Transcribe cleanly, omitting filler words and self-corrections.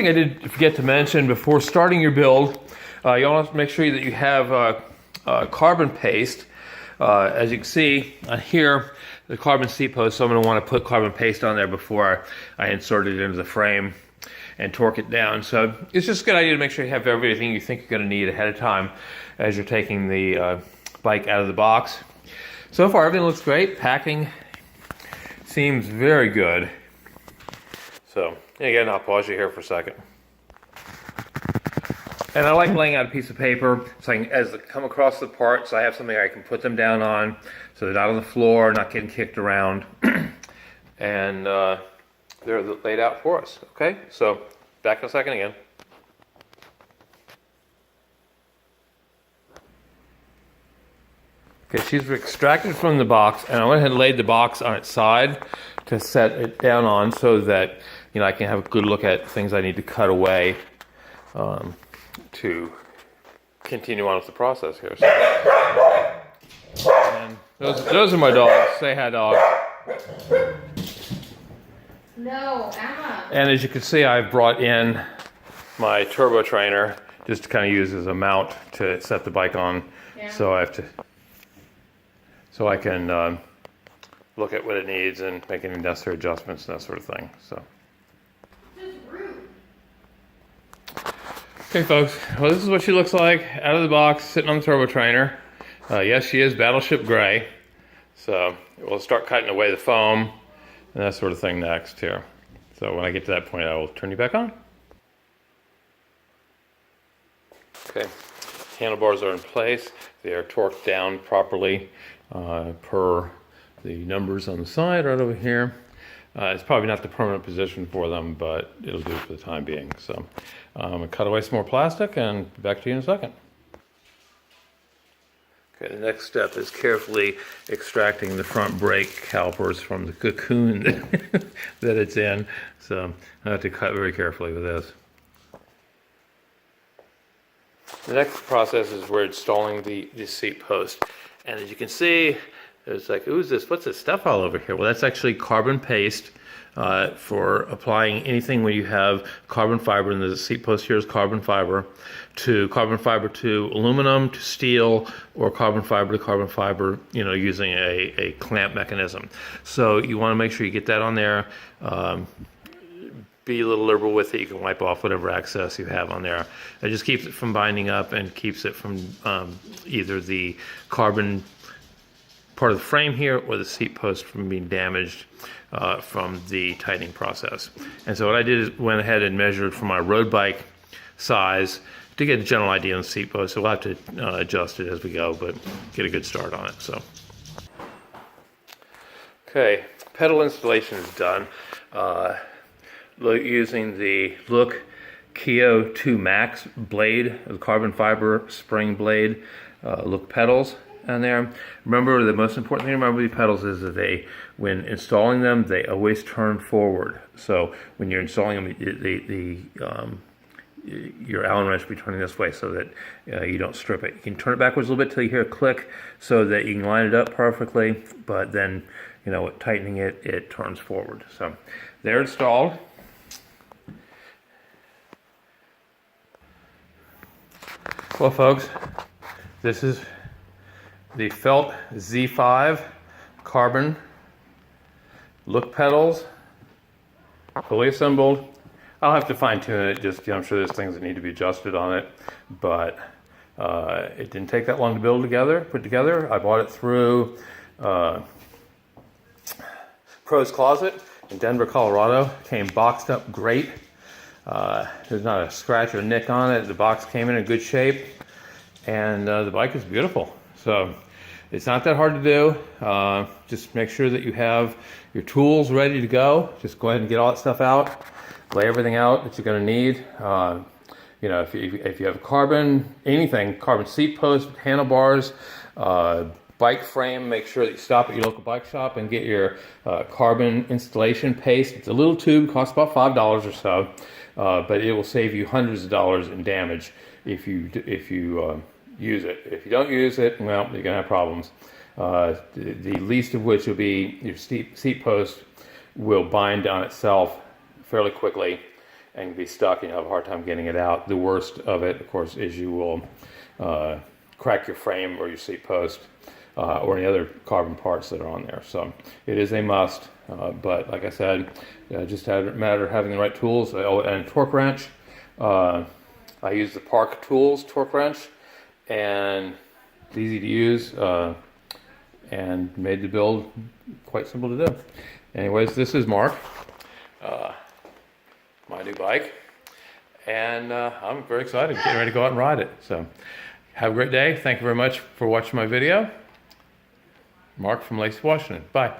I did forget to mention before starting your build, you want to make sure that you have carbon paste. As you can see on here, the carbon seat post, so I'm going to want to put carbon paste on there before I insert it into the frame and torque it down. So it's just a good idea to make sure you have everything you think you're going to need ahead of time as you're taking the bike out of the box. So far everything looks great. Packing seems very good. So again, I'll pause you here for a second. And I like laying out a piece of paper so I can, as they come across the parts, I have something I can put them down on so they're not on the floor, not getting kicked around. And they're laid out for us. Okay, so back in a second again. Okay, she's extracted from the box, and I went ahead and laid the box on its side to set it down on so that I can have a good look at things I need to cut away to continue on with the process here. So, and those are my dogs. Say hi, dog. No, Emma. And as you can see, I've brought in my turbo trainer just to kind of use as a mount to set the bike on. Yeah. So I can look at what it needs and make any necessary adjustments and that sort of thing. So. Okay, folks. Well, this is what she looks like out of the box, sitting on the turbo trainer. Yes, she is Battleship Gray. So we'll start cutting away the foam and that sort of thing next here. So when I get to that point, I will turn you back on. Okay, handlebars are in place. They are torqued down properly per the numbers on the side right over here. It's probably not the permanent position for them, but it'll do for the time being. So I'm going to cut away some more plastic and be back to you in a second. Okay, the next step is carefully extracting the front brake calipers from the cocoon that it's in. So I have to cut very carefully with this. The next process is we're installing the seat post. And as you can see, it's like, who's this? What's this stuff all over here? Well, that's actually carbon paste for applying anything when you have carbon fiber, and the seat post here is carbon fiber to aluminum, to steel, or carbon fiber, using a clamp mechanism. So you want to make sure you get that on there. Be a little liberal with it. You can wipe off whatever excess you have on there. It just keeps it from binding up and keeps it from either the carbon part of the frame here or the seat post from being damaged from the tightening process. And so what I did is went ahead and measured for my road bike size to get a general idea on the seat post. So we'll have to adjust it as we go, but get a good start on it. So, okay, pedal installation is done. Using the Look Keo 2 Max blade, the carbon fiber spring blade, Look pedals on there. Remember, the most important thing to remember with these pedals is that when installing them, they always turn forward. So when you're installing them, your Allen wrench will be turning this way so that you don't strip it. You can turn it backwards a little bit till you hear a click so that you can line it up perfectly, but then, tightening it turns forward. So they're installed. Well, folks, this is the Felt Z5 carbon Look pedals, fully assembled. I'll have to fine tune it. I'm sure there's things that need to be adjusted on it, but it didn't take that long to put together. I bought it through Pro's Closet in Denver, Colorado. Came boxed up great. There's not a scratch or nick on it. The box came in good shape, and the bike is beautiful. So it's not that hard to do. Just make sure that you have your tools ready to go. Just go ahead and get all that stuff out. Lay everything out that you're going to need. If you have carbon seat post, handlebars, bike frame, make sure that you stop at your local bike shop and get your carbon installation paste. It's a little tube, costs about $5 or so, but it will save you hundreds of dollars in damage if you use it. If you don't use it, well, you're gonna have problems. The least of which will be your seat post will bind on itself fairly quickly, and be stuck and you have a hard time getting it out. The worst of it, of course, is you will crack your frame or your seat post or any other carbon parts that are on there. So it is a must, but like I said, just a matter of having the right tools. And torque wrench, I use the Park Tools torque wrench, and it's easy to use and made the build quite simple to do. Anyways, this is Mark, my new bike, and I'm very excited, getting ready to go out and ride it. So have a great day. Thank you very much for watching my video. Mark from Lacey, Washington. Bye.